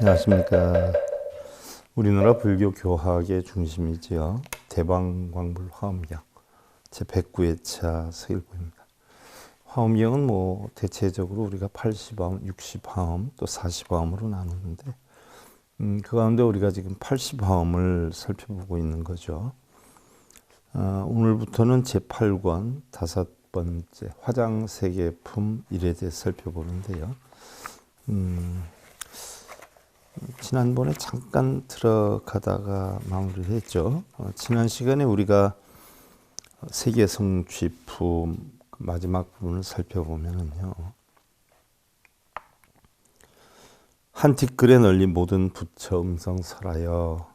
안녕하십니까. 우리나라 불교 교학의 중심이지요. 대방광불 화엄경 제109회차 서일보입니다. 화엄경은 대체적으로 우리가 80화엄, 60화엄, 또 40화엄으로 나누는데 그 가운데 우리가 지금 80화엄을 살펴보고 있는 거죠. 오늘부터는 제8권 5번째 화장세계품 일에 대해 살펴보는데요. 지난번에 잠깐 들어가다가 마무리를 했죠. 지난 시간에 우리가 세계 성취품 마지막 부분을 살펴보면요. 한 티끌에 널리 모든 부처 음성 설하여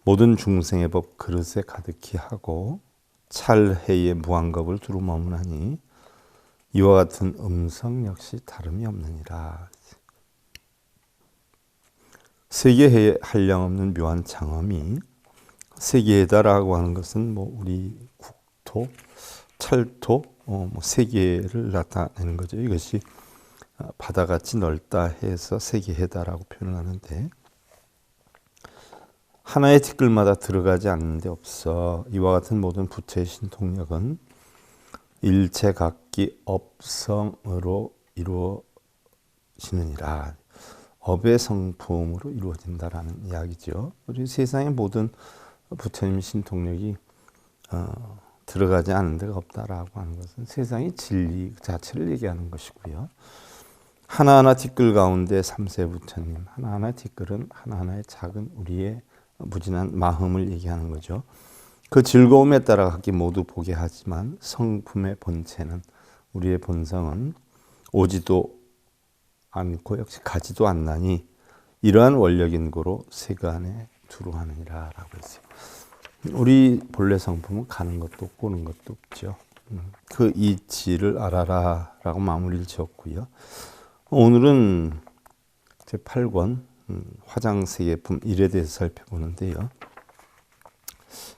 모든 중생의 법 그릇에 가득히 하고 찰해의 무한겁을 두루 머무나니 이와 같은 음성 역시 다름이 없느니라. 세계에 한량없는 묘한 장엄이 세계다라고 하는 것은 우리 국토, 찰토, 세계를 나타내는 거죠. 이것이 바다같이 넓다 해서 세계해다라고 표현을 하는데 하나의 티끌마다 들어가지 않는 데 없어 이와 같은 모든 부처의 신통력은 일체 각기 업성으로 이루어지느니라. 업의 성품으로 이루어진다라는 이야기죠. 우리 세상의 모든 부처님 신통력이 들어가지 않은 데가 없다라고 하는 것은 세상의 진리 자체를 얘기하는 것이고요. 하나하나 티끌 가운데 삼세 부처님, 하나하나 티끌은 하나하나의 작은 우리의 무진한 마음을 얘기하는 거죠. 그 즐거움에 따라 각기 모두 보게 하지만 성품의 본체는 우리의 본성은 오지도 않고 역시 가지도 않나니 이러한 원력인고로 세계 안에 두루 하느니라 라고 했어요. 우리 본래 성품은 가는 것도 없고 오는 것도 없죠. 그 이치를 알아라 라고 마무리를 지었고요. 오늘은 제8권 화장세계품 1에 대해서 살펴보는데요.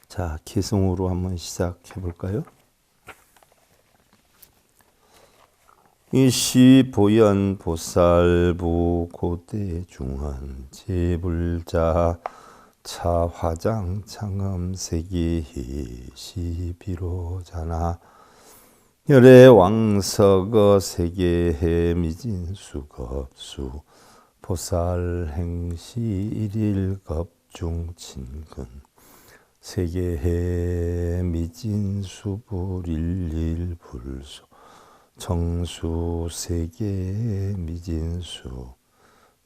자, 개성으로 한번 시작해 볼까요? 이시 보현 보살부 고대 중헌 제불자 차화장 창엄 세계희 시비로자나 열애 왕서거 세계해 미진수겁수 보살행시 일일겁중친근 세계해 미진수불일일불소 정수 세계 미진수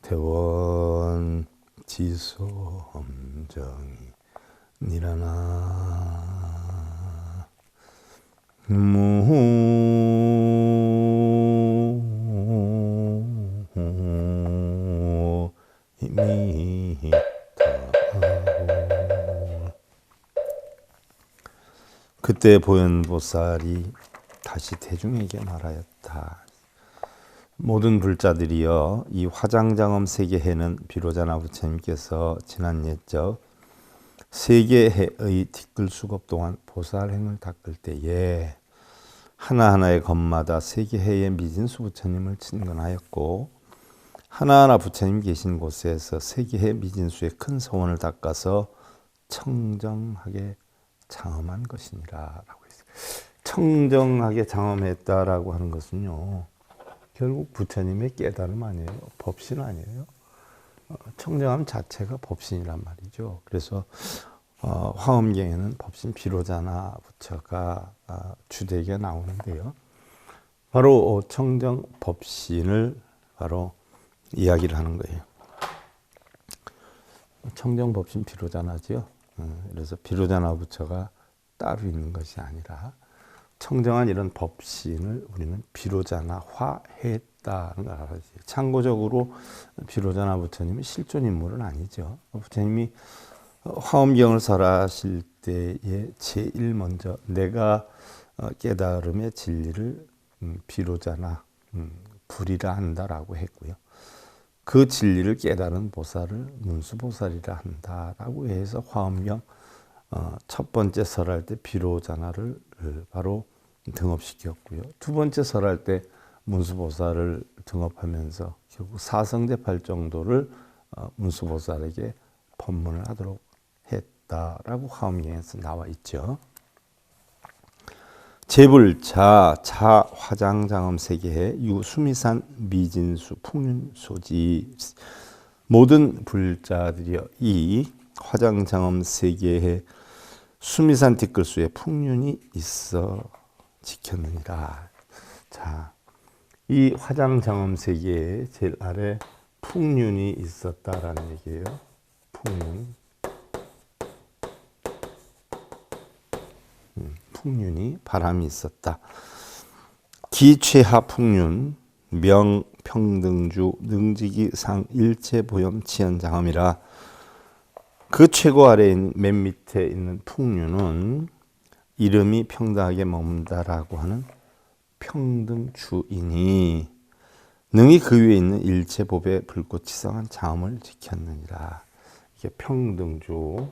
대원 지소 엄정이 니라나 무미타 그때 보현보살이 다시 대중에게 말하였다. 모든 불자들이여 이 화장장엄 세계해는 비로자나 부처님께서 지난 옛적 세계해의 티끌수겁 동안 보살행을 닦을 때에 하나하나의 겁마다 세계해의 미진수 부처님을 친근하였고 하나하나 부처님 계신 곳에서 세계해 미진수의 큰 서원을 닦아서 청정하게 장엄한 것이니라 라고 했어요. 청정하게 장엄했다라고 하는 것은요, 결국 부처님의 깨달음 아니에요. 법신 아니에요. 청정함 자체가 법신이란 말이죠. 그래서 화엄경에는 법신 비로자나 부처가 주되게 나오는데요. 바로 청정 법신을 바로 이야기를 하는 거예요. 청정 법신 비로자나지요. 그래서 비로자나 부처가 따로 있는 것이 아니라 청정한 이런 법신을 우리는 비로자나화했다는 걸 알아야지. 참고적으로 비로자나 부처님은 실존 인물은 아니죠. 부처님이 화엄경을 설하실 때에 제일 먼저 내가 깨달음의 진리를 비로자나 불이라 한다라고 했고요. 그 진리를 깨달은 보살을 문수보살이라 한다라고 해서 화엄경 첫 번째 설할 때 비로자나를 바로 등업시켰고요. 두 번째 설할 때 문수보살을 등업하면서 결국 사성대팔 정도를 문수보살에게 법문을 하도록 했다라고 화엄경에서 나와 있죠. 제불자 자 화장장엄 세계해 유 수미산 미진수 풍윤소지. 모든 불자들이여 이 화장장엄 세계에 수미산 뒷글수에 풍륜이 있어 지켰느니라. 자, 이 화장장엄 세계에 제일 아래 풍륜이 있었다라는 얘기예요. 풍륜. 풍륜이 바람이 있었다. 기최하 풍륜 명평등주 능지기상 일체보염 치연장엄이라. 그 최고 아래에 맨 밑에 있는 풍륜은 이름이 평등하게 머문다라고 하는 평등주이니 능히 그 위에 있는 일체법의 불꽃치성한 장엄을 지켰느니라. 이게 평등주.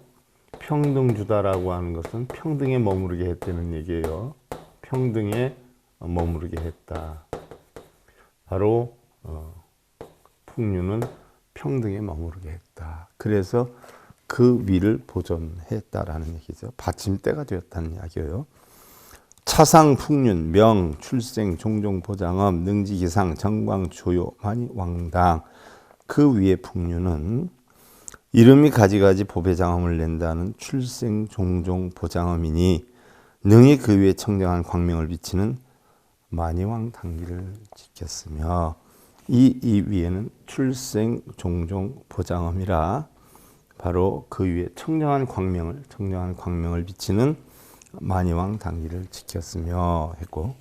평등주다라고 하는 것은 평등에 머무르게 했다는 얘기예요. 평등에 머무르게 했다. 바로 풍류는 평등에 머무르게 했다. 그래서 그 위를 보존했다라는 얘기죠. 받침대가 되었다는 이야기예요. 차상 풍륜 명 출생 종종 보장엄 능지기상 정광 조요 만이 왕당. 그 위의 풍륜은 이름이 가지가지 법의 장엄을 낸다는 출생 종종 보장엄이니 능히 그 위에 청정한 광명을 비치는 만이왕 당기를 지켰으며 이 위에는 출생 종종 보장엄이라 바로 그 위에 청정한 광명을 비치는 만이왕 당기를 지켰으며 했고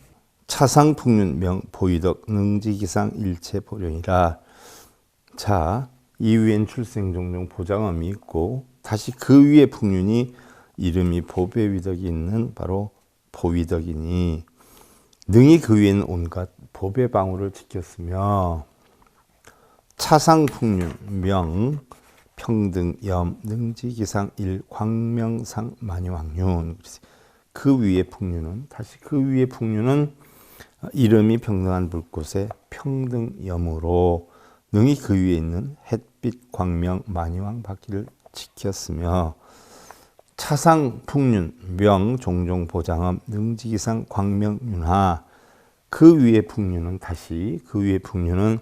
차상 풍륜 명 보이덕 능지기상 일체 보령이라. 자, 이 위엔 출생 종종 보장엄이 있고 다시 그 위에 풍륜이 이름이 보배위덕이 있는 바로 보위덕이니 능히 그 위에는 온갖 법의 방울을 지켰으며 차상 풍륜 명 평등 염 능지기상 일 광명상 만이왕륜. 그 위의 풍륜은 다시 그 위의 풍륜은 이름이 평등한 불꽃의 평등염으로 능히 그 위에 있는 햇빛 광명 만이왕 바퀴를 지켰으며 차상 풍륜 명 종종 보장엄 능지기상 광명윤하. 그 위의 풍륜은 다시 그 위의 풍륜은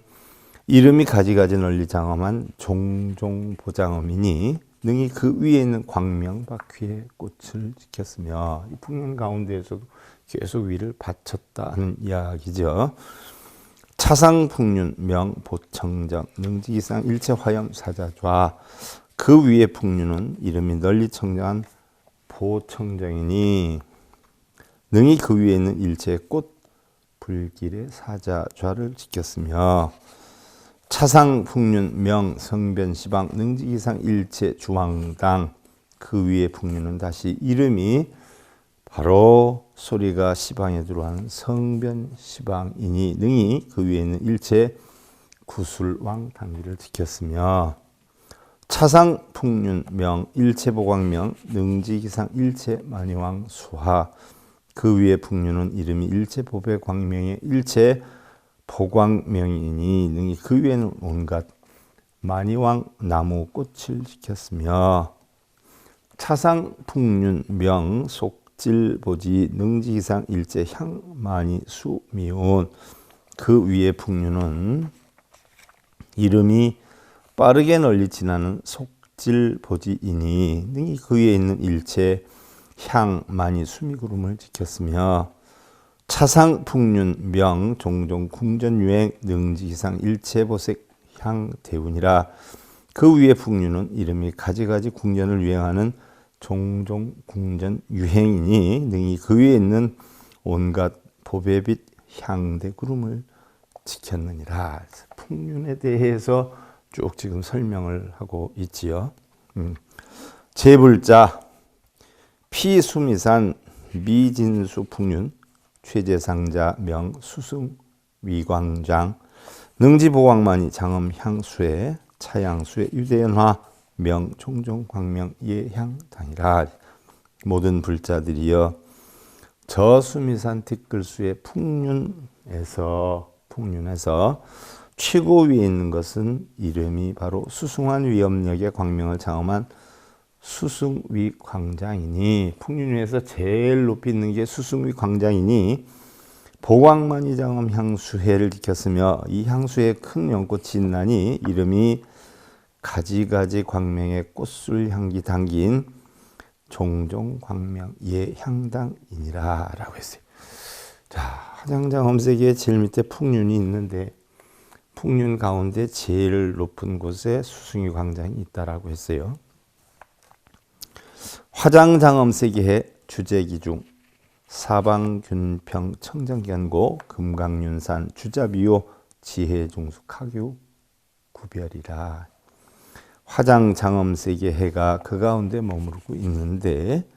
이름이 가지가지 널리 장엄한 종종 보장엄이니 능히 그 위에 있는 광명 바퀴의 꽃을 지켰으며 이 풍륜 가운데에서도 계속 위를 바쳤다는 이야기죠. 차상 풍륜 명 보청정 능지기상 일체 화염 사자좌. 그 위의 풍륜은 이름이 널리 청정한 보청정이니 능히 그 위에 있는 일체의 꽃 불길의 사자좌를 지켰으며 차상 풍륜 명 성변시방 능지기상 일체 주왕당. 그 위의 풍륜은 다시 이름이 바로 소리가 시방에 들어가는 성변시방이니 능히 그 위에 있는 일체 구술왕 당기를 지켰으며 차상 풍륜 명 일체보광명 능지기상 일체만이왕 수하. 그 위의 풍륜은 이름이 일체보배 광명의 일체 보광명이니 능히 그 위에는 온갖 만이왕 나무 꽃을 지켰으며 차상 풍륜 명 속질보지 능지기상 일체 향만이 수미온. 그 위의 풍륜은 이름이 빠르게 널리 지나는 속질보지이니 능히 그 위에 있는 일체 향만이 수미구름을 지켰으며 차상 풍륜 명 종종 궁전유행 능지기상 일체보색 향대운이라. 그 위의 풍륜은 이름이 가지가지 궁전을 유행하는 종종 궁전 유행이니 능히 그 위에 있는 온갖 보배빛 향대구름을 지켰느니라. 풍륜에 대해서 쭉 지금 설명을 하고 있지요. 제불자 피수미산 미진수 풍륜 최재상자 명 수승 위광장 능지보광만이 장엄 향수에 차양수에 유대연화 명 종종 광명 예향당이라. 모든 불자들이여 저 수미산 뒷글수의 풍륜에서 풍륜에서 최고 위에 있는 것은 이름이 바로 수숭한 위엄력의 광명을 장엄한 수숭위 광장이니, 풍륜 위에서 제일 높이 있는 게 수숭위 광장이니 보광만이 장엄 향수회를 지켰으며 이 향수에 큰 연꽃이 있나니 이름이 가지가지 광명의 꽃술 향기 담긴 종종 광명 예 향당이니라 라고 했어요. 자, 화장장엄세계의 제일 밑에 풍륜이 있는데 풍륜 가운데 제일 높은 곳에 수숭이 광장이 있다라고 했어요. 화장장엄세계의 주제기 중 사방균평 청정견고 금강윤산 주자비요 지혜종수 하교 구별이라. 화장장엄세계해가 그 가운데 머무르고 있는데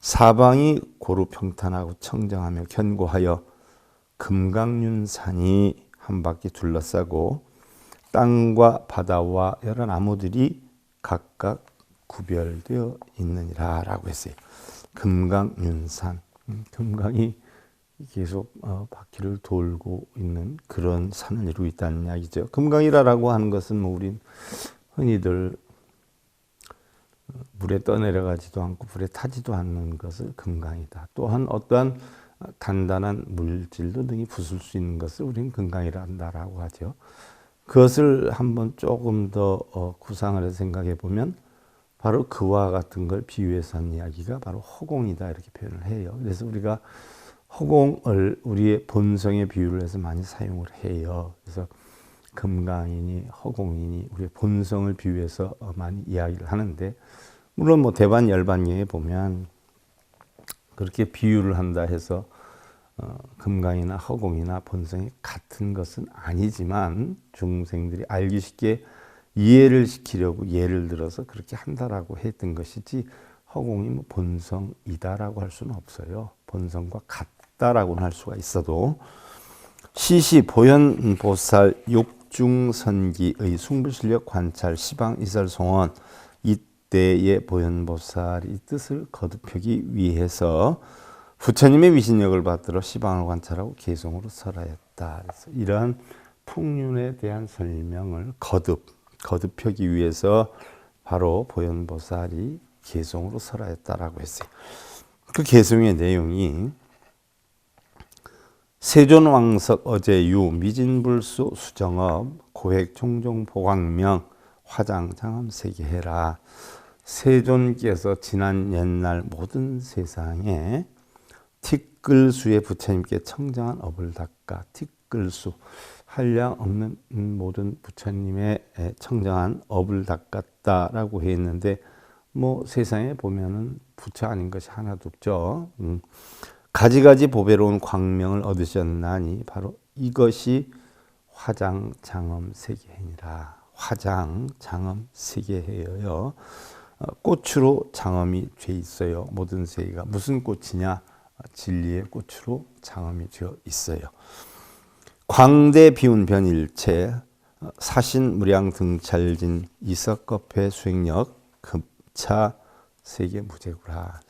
사방이 고루 평탄하고 청정하며 견고하여 금강윤산이 한 바퀴 둘러싸고 땅과 바다와 여러 나무들이 각각 구별되어 있느니라 라고 했어요. 금강윤산, 금강이 계속 바퀴를 돌고 있는 그런 산을 이루고 있다는 이야기죠. 금강이라고 하는 것은 뭐 우린 흔히들 물에 떠내려가지도 않고 불에 타지도 않는 것을 금강이다. 또한 어떠한 단단한 물질도 능히 부술 수 있는 것을 우리는 금강이라 한다라고 하죠. 그것을 한번 조금 더 구상을 해서 생각해 보면 바로 그와 같은 걸 비유해서 한 이야기가 바로 허공이다 이렇게 표현을 해요. 그래서 우리가 허공을 우리의 본성의 비유를 해서 많이 사용을 해요. 그래서 금강이니 허공이니 우리의 본성을 비유해서 많이 이야기를 하는데, 물론 뭐 대반열반경에 보면 그렇게 비유를 한다 해서 금강이나 허공이나 본성이 같은 것은 아니지만 중생들이 알기 쉽게 이해를 시키려고 예를 들어서 그렇게 한다라고 했던 것이지 허공이 뭐 본성이다라고 할 수는 없어요. 본성과 같다라고는 할 수가 있어도 시시 보현보살 육중선기의 숭불실력 관찰 시방이설송원 이때의 보현보살이 이 뜻을 거듭하기 위해서 부처님의 위신력을 받들어 시방을 관찰하고 개성으로 설하였다. 그래서 이러한 풍륜에 대한 설명을 거듭하기 위해서 바로 보현보살이 개성으로 설하였다라고 했어요. 그 개성의 내용이 세존왕석 어제유 미진불수 수정업 고획 종종 보광명 화장장엄세계해라. 세존께서 지난 옛날 모든 세상에 티끌수의 부처님께 청정한 업을 닦아 티끌수 한량 없는 모든 부처님의 청정한 업을 닦았다라고 했는데 뭐 세상에 보면은 부처 아닌 것이 하나도 없죠. 가지가지 보배로운 광명을 얻으셨나니 바로 이것이 화장장엄세계해니라. 화장장엄세계해요. 꽃으로 장엄이 돼 있어요. 모든 세계가 무슨 꽃이냐? 진리의 꽃으로 장엄이 되어 있어요. 광대 비운 변일체 사신 무량 등찰진 이석겁회 수행력 급차 세계 무제구라.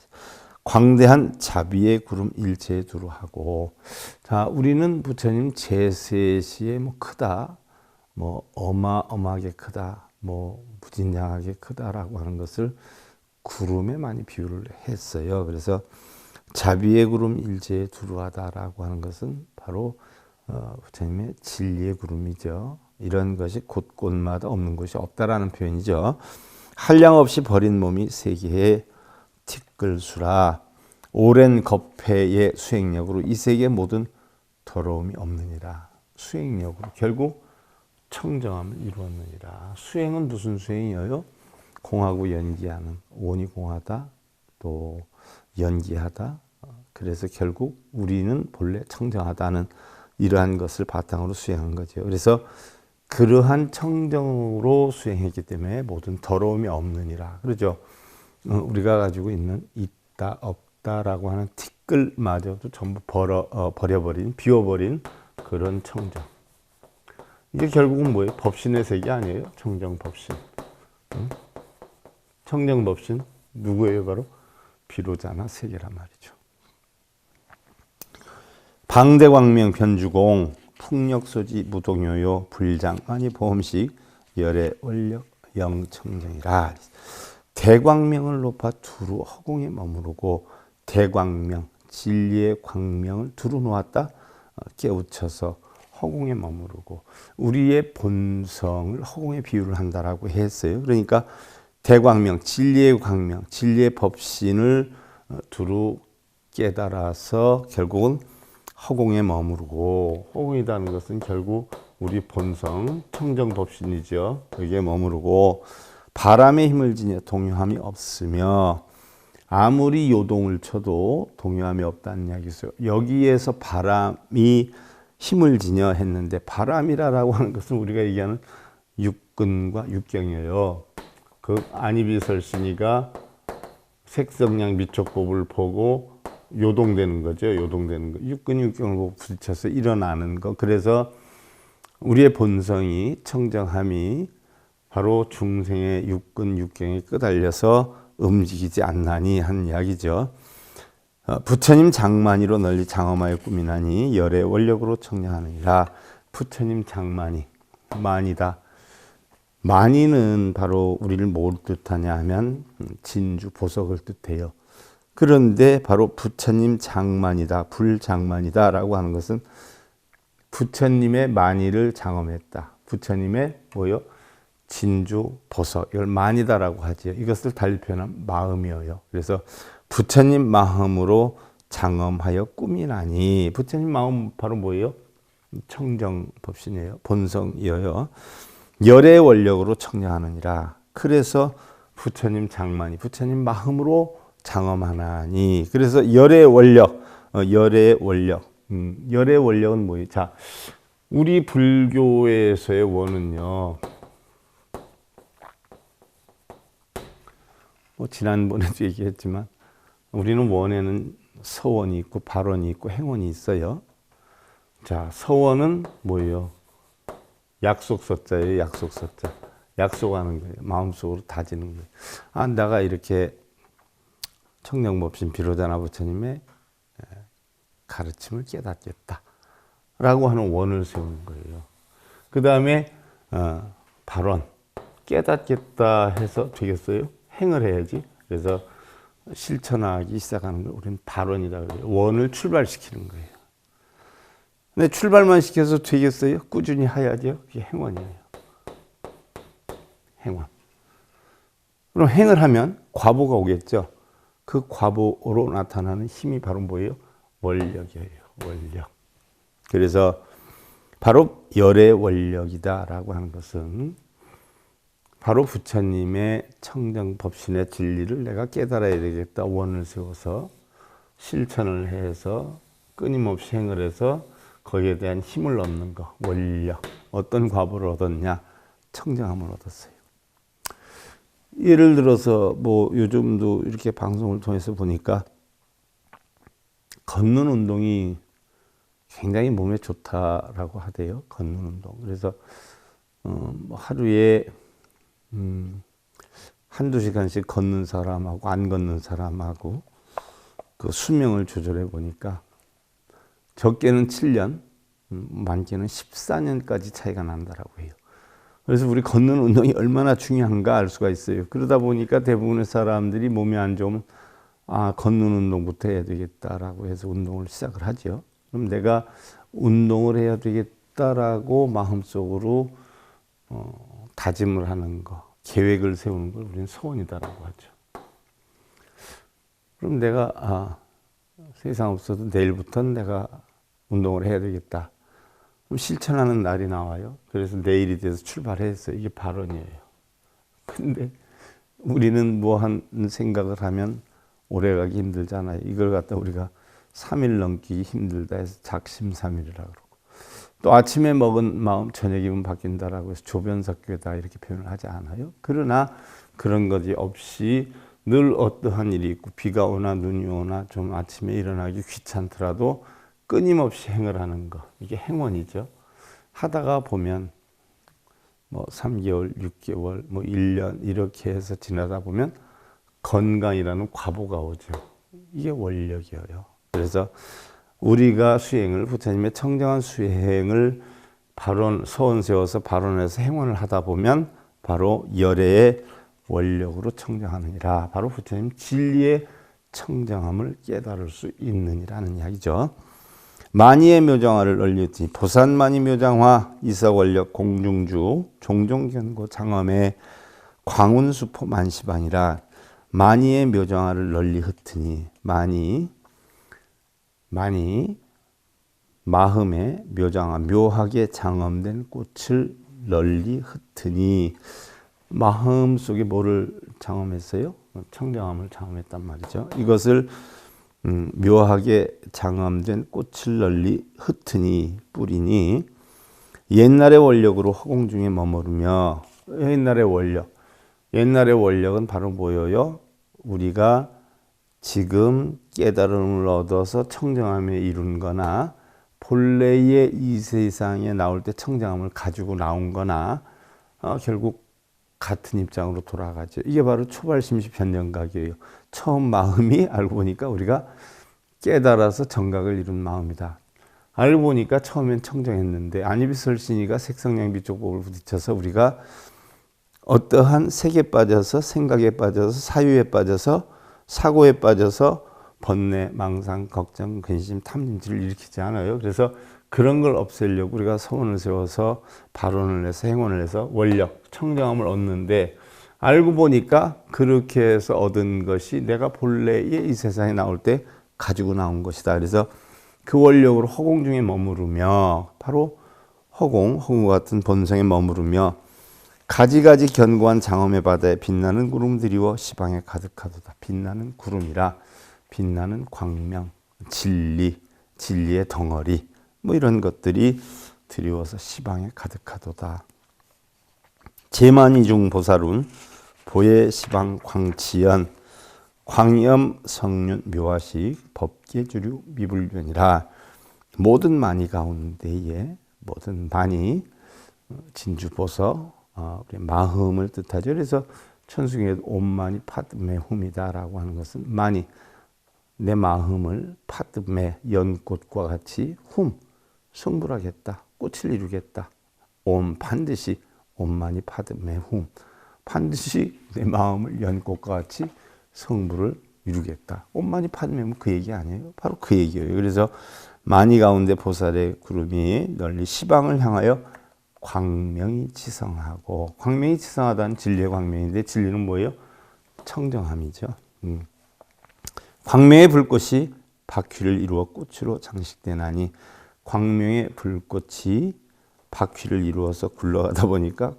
광대한 자비의 구름 일체에 두루하고, 자, 우리는 부처님 제세시에 뭐 크다, 뭐 어마어마하게 크다, 뭐 무진장하게 크다라고 하는 것을 구름에 많이 비유를 했어요. 그래서 자비의 구름 일체에 두루하다라고 하는 것은 바로 부처님의 진리의 구름이죠. 이런 것이 곳곳마다 없는 곳이 없다라는 표현이죠. 한량 없이 버린 몸이 세계의 티끌수라. 오랜 겁회의 수행력으로 이 세계 모든 더러움이 없느니라. 수행력으로 결국 청정함을 이루었느니라. 수행은 무슨 수행이에요? 공하고 연기하는, 원이 공하다 또 연기하다. 그래서 결국 우리는 본래 청정하다는 이러한 것을 바탕으로 수행한 거죠. 그래서 그러한 청정으로 수행했기 때문에 모든 더러움이 없느니라. 그러죠. 우리가 가지고 있는 있다 없다라고 하는 티끌마저도 전부 버려버린, 비워버린 그런 청정. 이게 결국은 뭐예요? 법신의 세계 아니에요? 청정법신. 청정법신 누구예요? 바로 비로자나 세계란 말이죠. 방대광명 변주공 풍력소지 무동요요 불장만이 보험식 열의 원력 영청정이라. 대광명을 높아 두루 허공에 머무르고 대광명 진리의 광명을 두루 놓았다 깨우쳐서 허공에 머무르고 우리의 본성을 허공에 비유를 한다라고 했어요. 그러니까 대광명 진리의 광명 진리의 법신을 두루 깨달아서 결국은 허공에 머무르고 허공이라는 것은 결국 우리 본성 청정법신이죠. 여기에 머무르고 바람의 힘을 지녀 동요함이 없으며 아무리 요동을 쳐도 동요함이 없다는 이야기죠. 여기에서 바람이 힘을 지녀 했는데 바람이라고 하는 것은 우리가 얘기하는 육근과 육경이에요. 그 안이비설신이가 색성량 미촉법을 보고 요동되는 거죠. 요동되는 거. 육근 육경을 보고 부딪혀서 일어나는 거. 그래서 우리의 본성이 청정함이 바로 중생의 육근 육경에 끄달려서 움직이지 않나니 한 이야기죠. 부처님 장만이로 널리 장엄하여 꾸미나니 열의 원력으로 청량하느니라. 부처님 장만이 만이다. 만이는 바로 우리를 뭘 뜻하냐 하면 진주 보석을 뜻해요. 그런데 바로 부처님 장만이다, 불장만이다 라고 하는 것은 부처님의 만이를 장엄했다. 부처님의 뭐요? 진주, 보석, 이걸 만이다라고 하지요. 이것을 달리 표현한 마음이에요. 그래서 부처님 마음으로 장엄하여 꾸미나니 부처님 마음 바로 뭐예요? 청정법신이에요. 본성이에요. 열의 원력으로 청량하느니라. 그래서 부처님 장만이 부처님 마음으로 장엄하나니. 그래서 열의 원력, 열의 원력. 열의 원력은 뭐예요? 자, 우리 불교에서의 원은요. 지난번에도 얘기했지만 우리는 원에는 서원이 있고 발원이 있고 행원이 있어요. 자, 서원은 뭐예요? 약속서자예요. 약속서자. 약속하는 거예요. 마음속으로 다지는 거예요. 아, 내가 이렇게 청량법신 비로자나 부처님의 가르침을 깨닫겠다 라고 하는 원을 세우는 거예요. 그 다음에 발원, 깨닫겠다 해서 되겠어요? 행을 해야지. 그래서 실천하기 시작하는 걸 우리는 발원이라고 그래요. 원을 출발시키는 거예요. 근데 출발만 시켜서 되겠어요? 꾸준히 해야죠. 그게 행원이에요. 행원. 그럼 행을 하면 과보가 오겠죠. 그 과보로 나타나는 힘이 바로 뭐예요? 원력이에요. 원력. 그래서 바로 열의 원력이다라고 하는 것은 바로 부처님의 청정법신의 진리를 내가 깨달아야 되겠다. 원을 세워서 실천을 해서 끊임없이 행을 해서 거기에 대한 힘을 얻는 거. 원력. 어떤 과보를 얻었냐? 청정함을 얻었어요. 예를 들어서 뭐 요즘도 이렇게 방송을 통해서 보니까 걷는 운동이 굉장히 몸에 좋다라고 하대요. 걷는 운동. 그래서 하루에 한두 시간씩 걷는 사람하고 안 걷는 사람하고 그 수명을 조절해 보니까 적게는 7년, 많게는 14년까지 차이가 난다라고 해요. 그래서 우리 걷는 운동이 얼마나 중요한가 알 수가 있어요. 그러다 보니까 대부분의 사람들이 몸이 안 좋으면 아, 걷는 운동부터 해야 되겠다라고 해서 운동을 시작을 하죠. 그럼 내가 운동을 해야 되겠다라고 마음속으로 다짐을 하는 거, 계획을 세우는 걸 우리는 소원이다라고 하죠. 그럼 내가 세상 없어도 내일부터는 내가 운동을 해야 되겠다. 그럼 실천하는 날이 나와요. 그래서 내일이 돼서 출발했어요. 이게 발언이에요. 근데 우리는 뭐 한 생각을 하면 오래가기 힘들잖아요. 이걸 갖다 우리가 3일 넘기 힘들다 해서 작심삼일이라고 그러고 또 아침에 먹은 마음 저녁이면 바뀐다라고 해서 조변석교다 이렇게 표현을 하지 않아요. 그러나 그런 것이 없이 늘 어떠한 일이 있고 비가 오나 눈이 오나 좀 아침에 일어나기 귀찮더라도 끊임없이 행을 하는 거. 이게 행원이죠. 하다가 보면 뭐 3개월, 6개월, 뭐 1년 이렇게 해서 지나다 보면 건강이라는 과보가 오죠. 이게 원력이에요. 그래서 우리가 수행을 부처님의 청정한 수행을 서원 세워서 발언해서 행원을 하다 보면 바로 열애의 원력으로 청정하느니라. 바로 부처님 진리의 청정함을 깨달을 수 있느니라는 이야기죠. 만이의 묘장화를 널리지 보산만이 묘장화 이사원력 공중주 종종견고 장엄의 광운수포 만시반이라. 만이의 묘장화를 널리 흩으니 만이 마음의 묘장화 묘하게 장엄된 꽃을 널리 흩으니 마음 속에 뭐를 장엄했어요? 청정함을 장엄했단 말이죠. 이것을 묘하게 장엄된 꽃을 널리 흩으니 뿌리니 옛날의 원력으로 허공 중에 머무르며. 옛날의 원력은 바로 뭐예요? 우리가 지금 깨달음을 얻어서 청정함에 이룬 거나 본래의 이 세상에 나올 때 청정함을 가지고 나온 거나 결국 같은 입장으로 돌아가죠. 이게 바로 초발심시 변정각이에요. 처음 마음이 알고 보니까 우리가 깨달아서 정각을 이룬 마음이다. 알고 보니까 처음엔 청정했는데 안이비설신이가 색성량비족법을 부딪혀서 우리가 어떠한 색에 빠져서 생각에 빠져서 사유에 빠져서 사고에 빠져서 번뇌, 망상, 걱정, 근심, 탐진치를 일으키지 않아요. 그래서 그런 걸 없애려고 우리가 서원을 세워서 발언을 해서 행원을 해서 원력, 청정함을 얻는데 알고 보니까 그렇게 해서 얻은 것이 내가 본래의 이 세상에 나올 때 가지고 나온 것이다. 그래서 그 원력으로 허공 중에 머무르며 바로 허공과 같은 본성에 머무르며 가지가지 견고한 장엄의 바다에 빛나는 구름 드리워 시방에 가득하도다. 빛나는 구름이라 빛나는 광명, 진리의 덩어리 뭐 이런 것들이 드리워서 시방에 가득하도다. 제만이중 보살운 보예 시방 광치연 광염 성륜 묘화식 법계주류 미불변이라. 모든 만이 가운데에 모든 만이 진주보서 우리 마음을 뜻하죠. 그래서 천승에 온만이 파드메 훔이다라고 하는 것은 만이 내 마음을 파드메 연꽃과 같이 성불하겠다. 꽃을 이루겠다. 반드시 온만이 파드메 훔. 반드시 내 마음을 연꽃과 같이 성불을 이루겠다. 온만이 파드메 그 얘기 아니에요? 바로 그 얘기예요. 그래서 만이 가운데 보살의 구름이 널리 시방을 향하여 광명이 치성하고, 광명이 치성하다는 진리의 광명인데 진리는 뭐예요? 청정함이죠. 광명의 불꽃이 바퀴를 이루어 꽃으로 장식되나니, 광명의 불꽃이 바퀴를 이루어서 굴러가다 보니까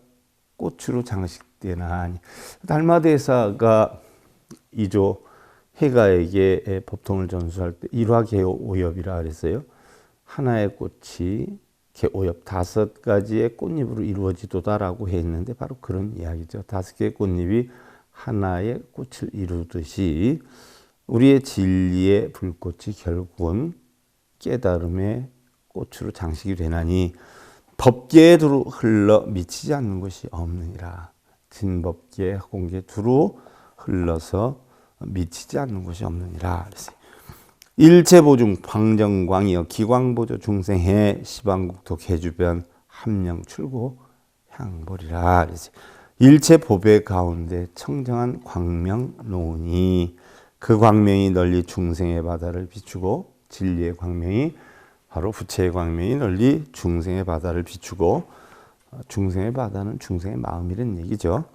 꽃으로 장식되나니. 달마대사가 2조 해가에게 법통을 전수할 때 일화개오엽이라 그랬어요. 하나의 꽃이 개오엽 5가지의 꽃잎으로 이루어지도다라고 했는데 바로 그런 이야기죠. 5개의 꽃잎이 하나의 꽃을 이루듯이 우리의 진리의 불꽃이 결국은 깨달음의 꽃으로 장식이 되나니 법계에 두루 흘러 미치지 않는 것이 없느니라. 진법계 허공계 두루 흘러서 미치지 않는 것이 없느니라. 그랬어요. 일체보중 방정광이여 기광보조 중생해 시방국토 개주변 함령 출고 향보리라. 그랬어요. 일체보배 가운데 청정한 광명 노니 그 광명이 널리 중생의 바다를 비추고, 진리의 광명이 바로 부처의 광명이 널리 중생의 바다를 비추고, 중생의 바다는 중생의 마음이란 얘기죠.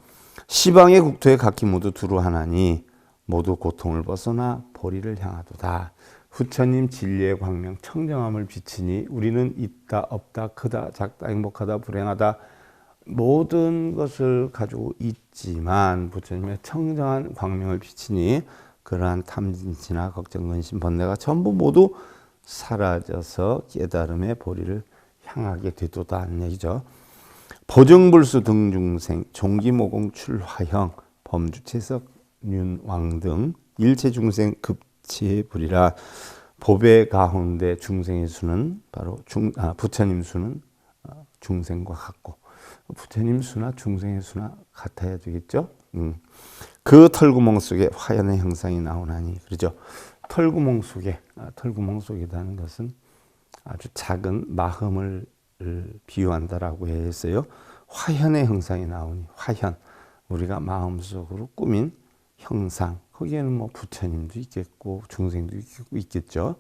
시방의 국토에 각기 모두 두루 하나니 모두 고통을 벗어나 보리를 향하도다. 부처님 진리의 광명 청정함을 비치니 우리는 있다 없다 크다 작다 행복하다 불행하다 모든 것을 가지고 있지만 부처님의 청정한 광명을 비치니 그러한 탐진치나 걱정 근심 번뇌가 전부 모두 사라져서 깨달음의 보리를 향하게 되도다 하는 얘기죠. 보증불수 등중생 종기모공 출화형 범주체석 윤왕 등 일체중생 급치의 불이라. 보배 가운데 중생의 수는 바로 부처님 수는 중생과 같고, 부처님 수나 중생의 수나 같아야 되겠죠. 그 털구멍 속에 화연의 형상이 나오나니, 그러죠. 털구멍 속에, 털구멍 속이라는 것은 아주 작은 마흠을 비유한다라고 했어요. 화현의 형상이 나오니 화현, 우리가 마음속으로 꾸민 형상, 거기에는 뭐 부처님도 있겠고 중생도 있겠죠.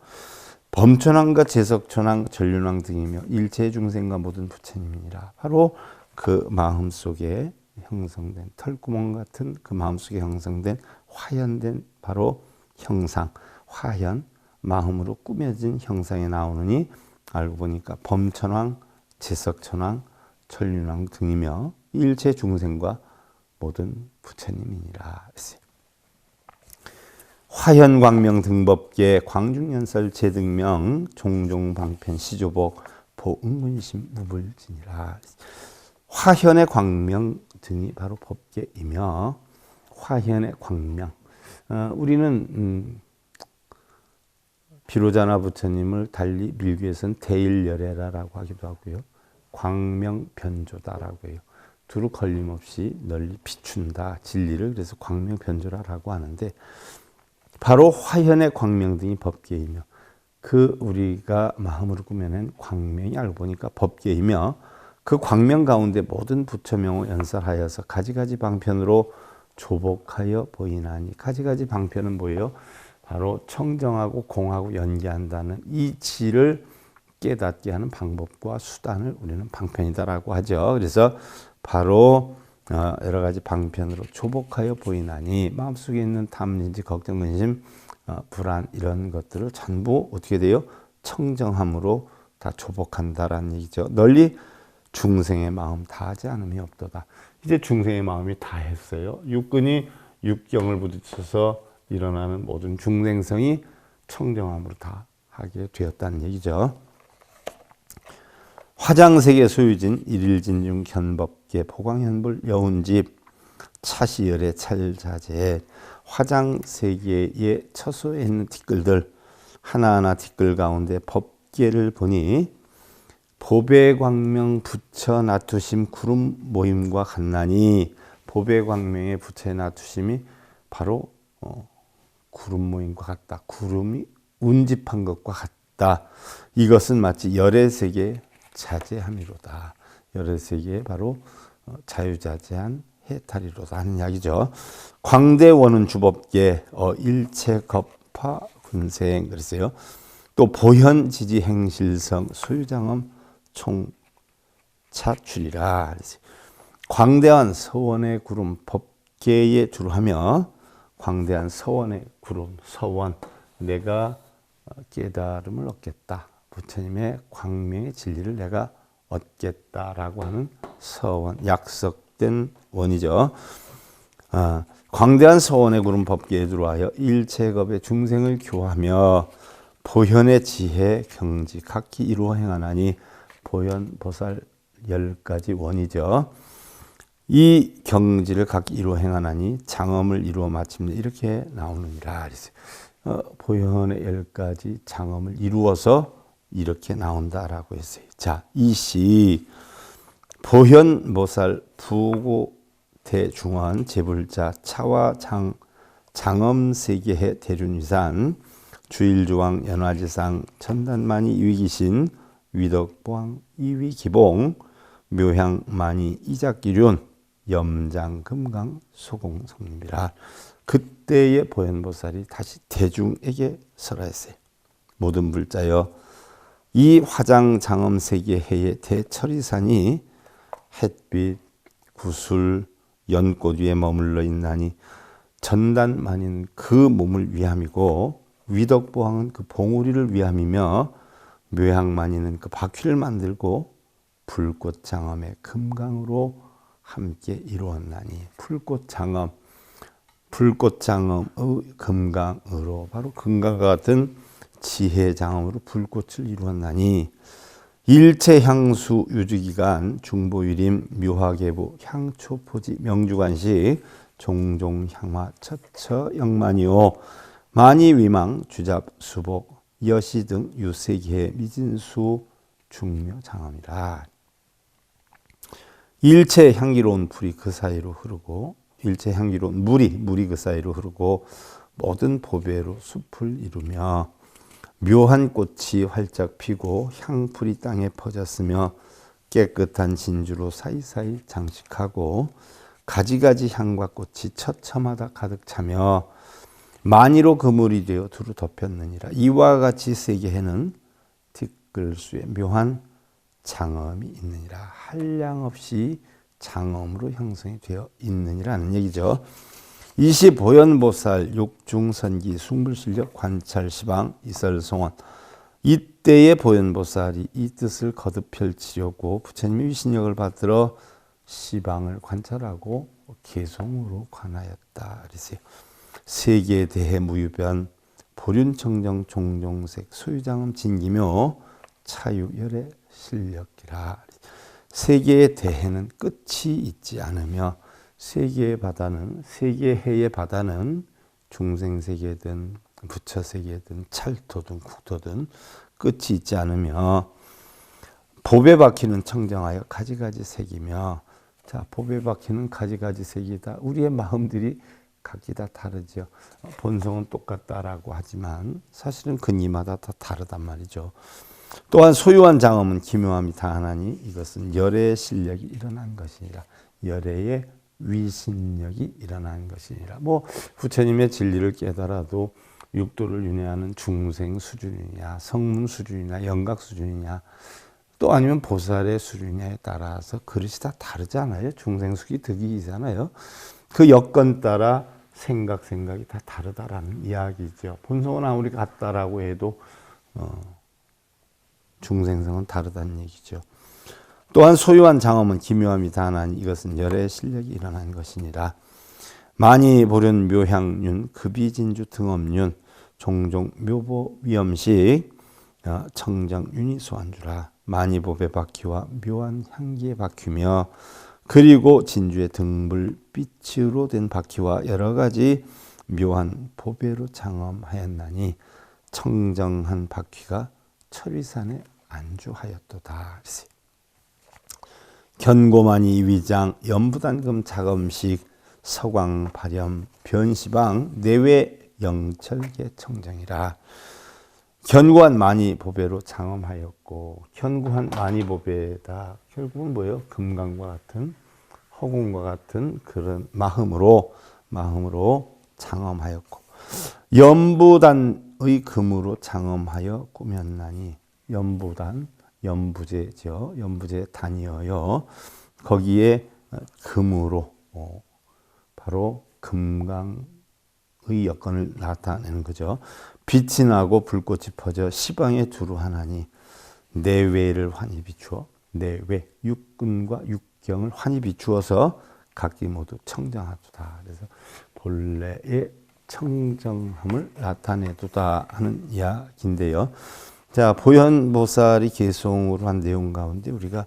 범천왕과 제석천왕, 전륜왕 등이며 일체 중생과 모든 부처님이니라. 바로 그 마음 속에 형성된 털구멍 같은 그 마음 속에 형성된 화현된 바로 형상, 화현, 마음으로 꾸며진 형상이 나오느니 알고 보니까 범천왕, 제석천왕, 전륜왕 등이며 일체 중생과 모든 부처님이니라. 화현광명 등법계 광중연설 제등명 종종방편 시조복 보응문심 무불진이라. 화현의 광명 등이 바로 법계이며 화현의 광명, 우리는 비로자나 부처님을 달리 밀교에서는 대일열애라라고 하기도 하고요. 광명변조다라고 해요. 두루 걸림없이 널리 비춘다. 진리를 그래서 광명변조라라고 하는데 바로 화현의 광명 등이 법계이며 그 우리가 마음으로 꾸며낸 광명이 알고 보니까 법계이며 그 광명 가운데 모든 부처명을 연설하여서 가지가지 방편으로 조복하여 보이나니 가지가지 방편은 뭐예요? 바로 청정하고 공하고 연계한다는 이 지를 깨닫게 하는 방법과 수단을 우리는 방편이다라고 하죠. 그래서 바로 여러 가지 방편으로 조복하여 보이나니 마음속에 있는 탐진지 걱정 근심 불안 이런 것들을 전부 어떻게 돼요? 청정함으로 다 조복한다라는 얘기죠. 널리 중생의 마음 다하지 않음이 없도다. 이제 중생의 마음이 다했어요. 육근이 육경을 부딪혀서 일어나는 모든 중생성이 청정함으로 다 하게 되었다는 얘기죠. 화장세계 소유진 일일진중 견법계 보광현불 여운집 차시열의 찰자재 화장세계의 처소에 있는 티끌들 하나하나 티끌 가운데 법계를 보니 보배광명 부처 나투심 구름 모임과 같나니 보배광명의 부처의 나투심이 바로 구름 모임과 같다. 구름이 운집한 것과 같다. 이것은 마치 열의 세계 자제함이로다. 열의 세계에 바로 자유자재한 해탈이로다 하는 이야기죠. 광대원은 주법계 일체겁파 군생 그랬어요. 또 보현지지 행실성 소유장엄 총차출이라. 광대한 서원의 구름 법계에 주로하며 광대한 서원의 구름 서원 내가 깨달음을 얻겠다. 부처님의 광명의 진리를 내가 얻겠다라고 하는 서원 약속된 원이죠. 광대한 서원의 구름 법계에 들어와여 일체겁의 중생을 교하며 보현의 지혜 경지 각기 이루어 행하나니 보현 보살 10가지 원이죠. 이 경지를 각기 이루어 행하나니 장엄을 이루어 마침내 이렇게 나오느니라. 보현의 10가지 장엄을 이루어서 이렇게 나온다라고 했어요. 자, 이 시 보현보살 부고 대중원 제불자 차와 장엄세계해 대륜위산 주일주왕 연화지상 천단만이 이위기신 위덕보왕 이위기봉 묘향만이 이작기륜 염장금강 소공성님이라. 그때의 보현보살이 다시 대중에게 설하였어요. 모든 불자여 이 화장장엄세계해의 대철이산이 햇빛, 구술, 연꽃 위에 머물러 있나니 전단만인 그 몸을 위함이고 위덕보왕은 그 봉우리를 위함이며 묘향만이는 그 바퀴를 만들고 불꽃장엄의 금강으로 함께 이루었나니 불꽃장엄의 금강으로 바로 금강과 같은 지혜장엄으로 불꽃을 이루었나니 일체향수 유주기간 중보유림 묘화계부 향초포지 명주관식 종종향화 처처 영만이요 만이위망 주잡 수복 여시 등 유세기의 미진수 중묘장엄이라. 일체 향기로운 불이 그 사이로 흐르고 일체 향기로운 물이 그 사이로 흐르고 모든 보배로 숲을 이루며 묘한 꽃이 활짝 피고 향풀이 땅에 퍼졌으며 깨끗한 진주로 사이사이 장식하고 가지가지 향과 꽃이 처처마다 가득 차며 만이로 그물이 되어 두루 덮였느니라. 이와 같이 세계 해는 티끌수에 묘한 장엄이 있느니라. 한량없이 장엄으로 형성이 되어 있느니라는 얘기죠. 이시보현보살 육중선기 숭불실력 관찰시방 이설송원. 이때의 보현보살이 이 뜻을 거듭 펼치려고 부처님의 위신력을 받들어 시방을 관찰하고 개송으로 관하였다. 그러세요. 세계에 대해 무유변 보륜청정 종종색 소유장음 진기묘 차유열의 실력이라. 세계의 대해는 끝이 있지 않으며 세계의 바다는 세계해의 바다는 중생세계든 부처세계든 찰토든 국토든 끝이 있지 않으며 법에 박히는 청정하여 가지가지 색이며. 자, 법에 박히는 가지가지 색이다. 우리의 마음들이 각기 다 다르죠. 본성은 똑같다라고 하지만 사실은 근이마다 다 다르단 말이죠. 또한 소유한 장엄은 기묘함이 다하나니 이것은 열의 실력이 일어난 것이니라. 열의 위신력이 일어난 것이니라. 뭐 부처님의 진리를 깨달아도 육도를 윤회하는 중생 수준이냐, 성문 수준이냐, 영각 수준이냐, 또 아니면 보살의 수준이냐에 따라서 그릇이 다 다르잖아요. 중생숙이 득이잖아요. 그 여건 따라 생각이 다 다르다라는 이야기죠. 본성은 아무리 같다라고 해도 중생성은 다르다는 얘기죠. 또한 소유한 장엄은 기묘함이 다하나니 이것은 열의 실력이 일어난 것이니라. 많이 보련 묘향윤 급이진주 등엄윤 종종 묘보 위엄식 청정윤이 소한주라. 많이 법의 바퀴와 묘한 향기의 바퀴며 그리고 진주의 등불 빛으로 된 바퀴와 여러 가지 묘한 보배로 장엄하였나니 청정한 바퀴가 철위산에 안주하였도다. 견고만이 위장 연부단금 자검식 서광 발염 변시방 내외 영철계 청정이라. 견고한 많이 보배로 장엄하였고 견고한 많이 보배다. 결국은 뭐예요? 금강과 같은 허공과 같은 그런 마음으로 장엄하였고 연부단의 금으로 장엄하여 꾸몄나니. 연부단 연부제죠. 연부제 단이어요. 거기에 금으로 바로 금강의 여건을 나타내는 거죠. 빛이 나고 불꽃이 퍼져 시방에 두루 하나니 내외를 환히 비추어 내외 육근과 육경을 환히 비추어서 각기 모두 청정하도다. 그래서 본래의 청정함을 나타내도다 하는 이야기인데요. 자, 보현보살이 개송으로 한 내용 가운데 우리가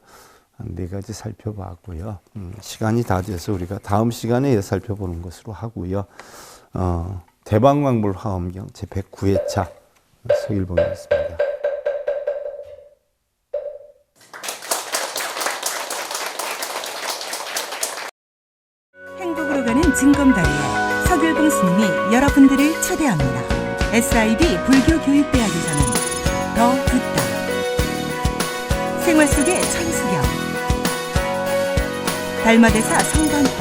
한 4가지 살펴봤고요. 시간이 다 돼서 우리가 다음 시간에 살펴보는 것으로 하고요. 대방광불 화엄경 제109회차 서일봉이었습니다. 행복으로 가는 징검다리에 서길봉 스님이 여러분들을 초대합니다. SIB 불교교육대학에서는 더 듣다, 생활 속의 천수경, 달마대사 성관법,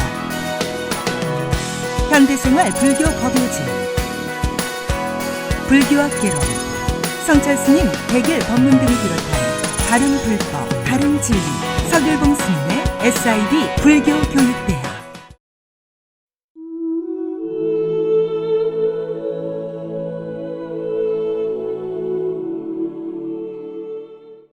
현대생활 불교 법요지, 불교학 개론, 성찰스님 백일 법문 등을 비롯한 다른 불법, 다른 진리, 서길봉 스님의 SIB 불교교육대학